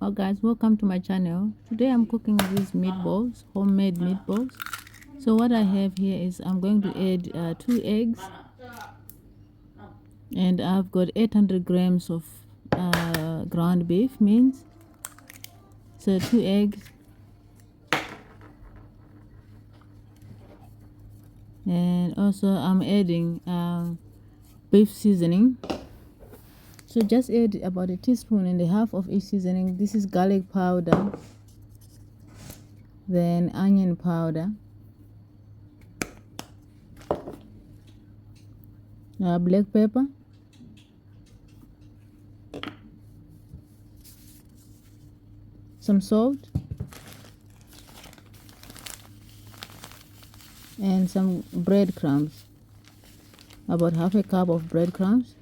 Oh guys, welcome to my channel. Today I'm cooking these meatballs, homemade meatballs. So what I have here is I'm going to add 2 eggs, and I've got 800 grams of ground beef means. So 2 eggs, and also I'm adding beef seasoning. So just add about 1.5 teaspoons of each seasoning. This is garlic powder, then onion powder, black pepper, some salt, and some breadcrumbs, about 1/2 cup of breadcrumbs.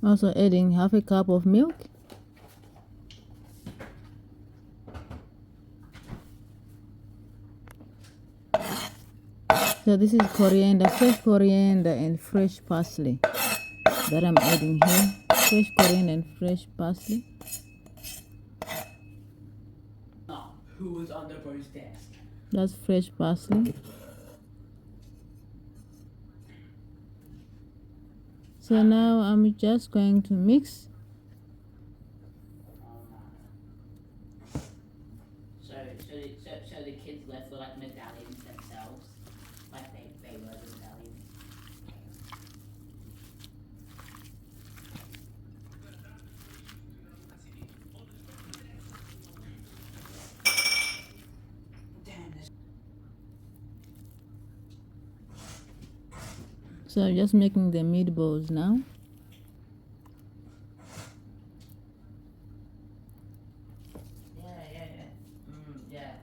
Also adding 1/2 cup of milk, so this is coriander, fresh coriander and fresh parsley that I'm adding here. Fresh coriander and fresh parsley. Who was on the bro's desk? That's fresh parsley. So now I'm just going to mix. So the kids left with like medallions themselves, like they were the medallions. So I'm just making the meatballs now. Yeah.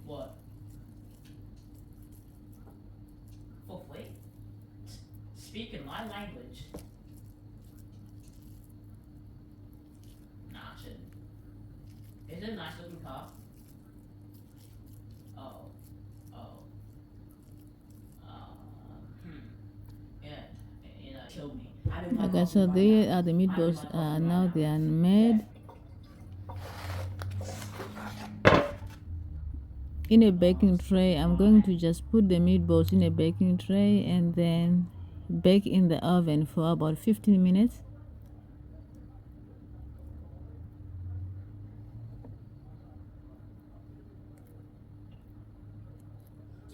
What? Hopefully. Speak in my language. Nah, shouldn't. Is it a nice looking car? Yeah, kill me. Okay, so there are the meatballs. Now they are made. In a baking tray, I'm going to just put the meatballs in a baking tray and then bake in the oven for about 15 minutes.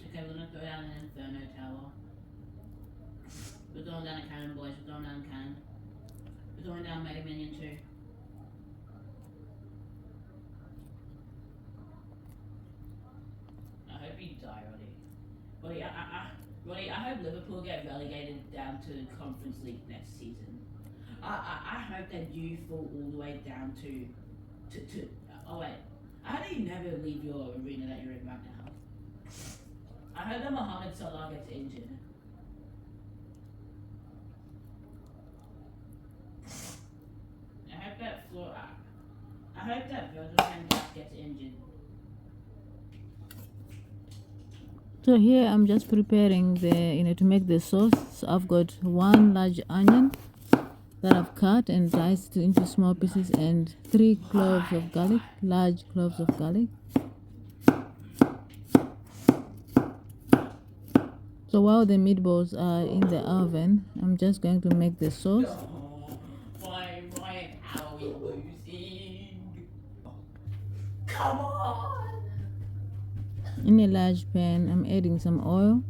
Okay, we're gonna throw down an inferno tower. We're throwing down a cannon, boys. We're throwing down a cannon. We're throwing down Mega Minion 2. I hope you die, Roddy. Roddy, I hope Liverpool get relegated down to the Conference League next season. I hope that you fall all the way down to oh wait. I hope that you never leave your arena that you're in right now. I hope that Mohamed Salah gets injured. I hope that Virgil van Dijk gets injured. So here I'm just preparing the to make the sauce. So I've got 1 large onion that I've cut and diced into small pieces, and 3 cloves of garlic, large cloves of garlic. So while the meatballs are in the oven, I'm just going to make the sauce. Why are we losing? Come on! In a large pan, I'm adding some oil.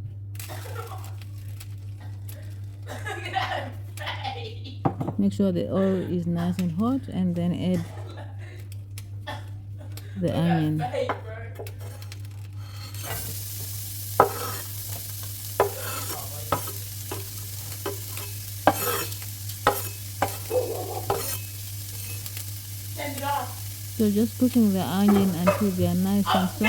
Make sure the oil is nice and hot, and then add the onion. So just cooking the onion until they are nice and soft.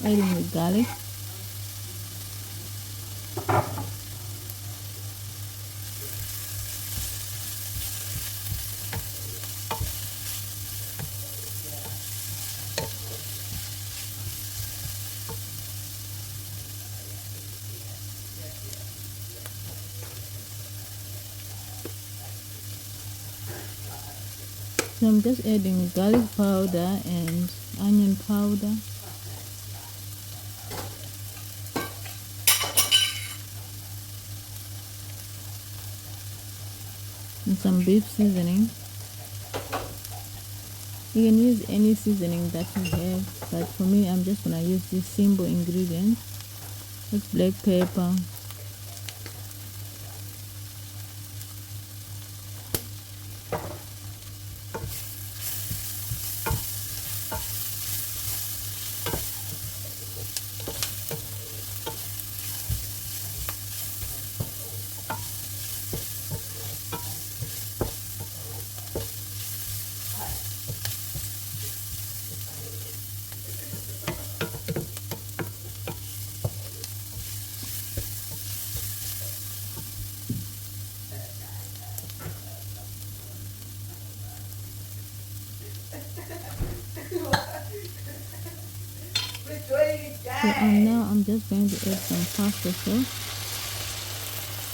adding the garlic. So I'm just adding garlic powder and onion powder. And some beef seasoning. You can use any seasoning that you have, but for me I'm just gonna use this simple ingredient. That's black pepper, so now I'm just going to add some pasta sauce.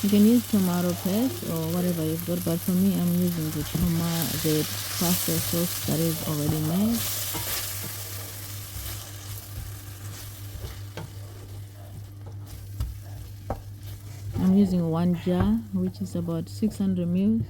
You can use tomato paste or whatever you've got, but for me I'm using the pasta sauce that is already made. I'm using 1 jar, which is about 600 ml.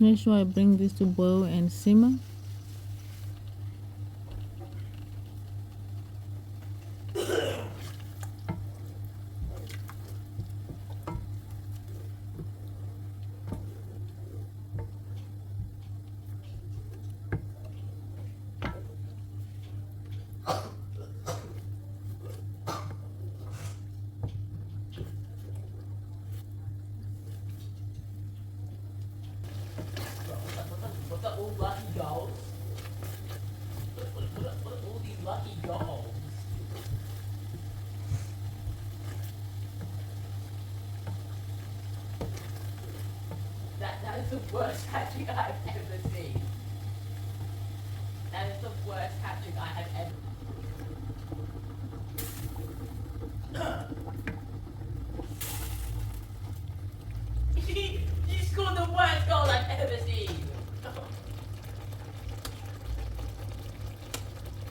Make sure I bring this to boil and simmer. What the old lucky dolls? What all these lucky dolls? That is the worst hat trick I've ever seen. That is the worst hat trick I have ever. You scored the worst goal I've ever seen.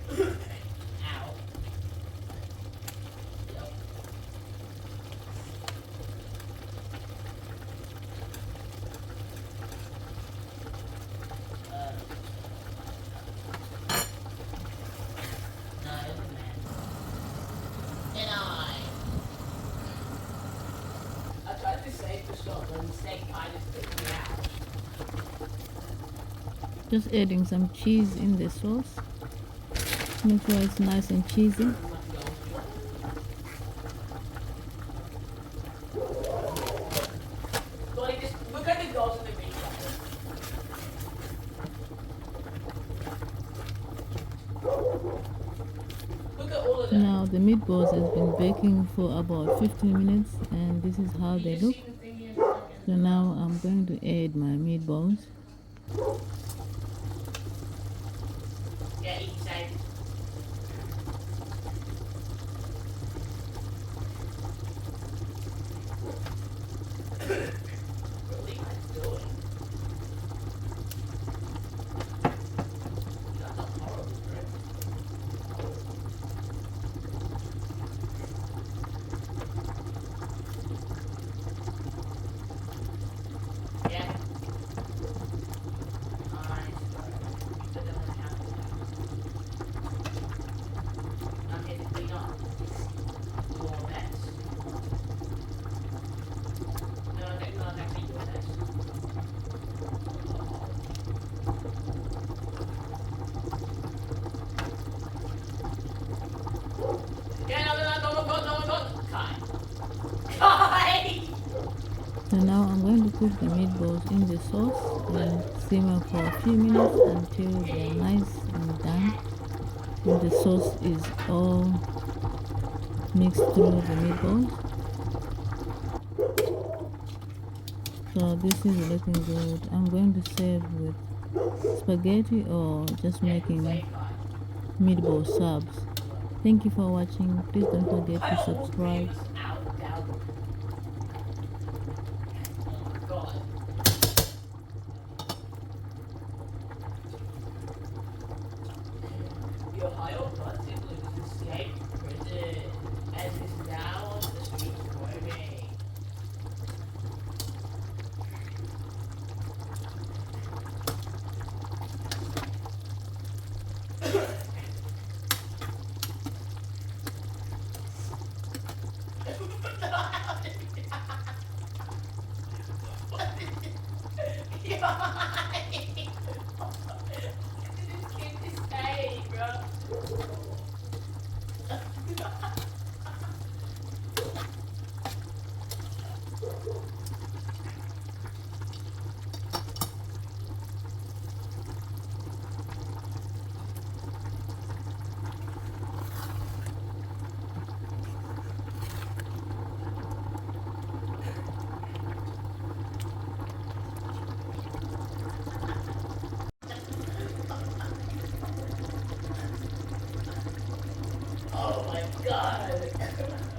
Ow. Yep. No, man. And I tried to save the shot when the snake kind of took me out. Just adding some cheese in the sauce. Make sure it's nice and cheesy. Look at the goals in the meatball. Look at all of them. Now the meatballs has been baking for about 15 minutes and this is how they look. So now I'm going to add my meatballs. Yeah, eat safe. What are you guys doing? That's not horrible, right? Yeah. Nice. Put them on the counter. put the meatballs in the sauce and simmer for a few minutes until they're nice and done and the sauce is all mixed through the meatballs. So this is looking good. I'm going to serve with spaghetti or just making meatball subs. Thank you for watching. Please don't forget to subscribe. The Ohio constable has escaped prison and is now on the streets roaming. Oh my god!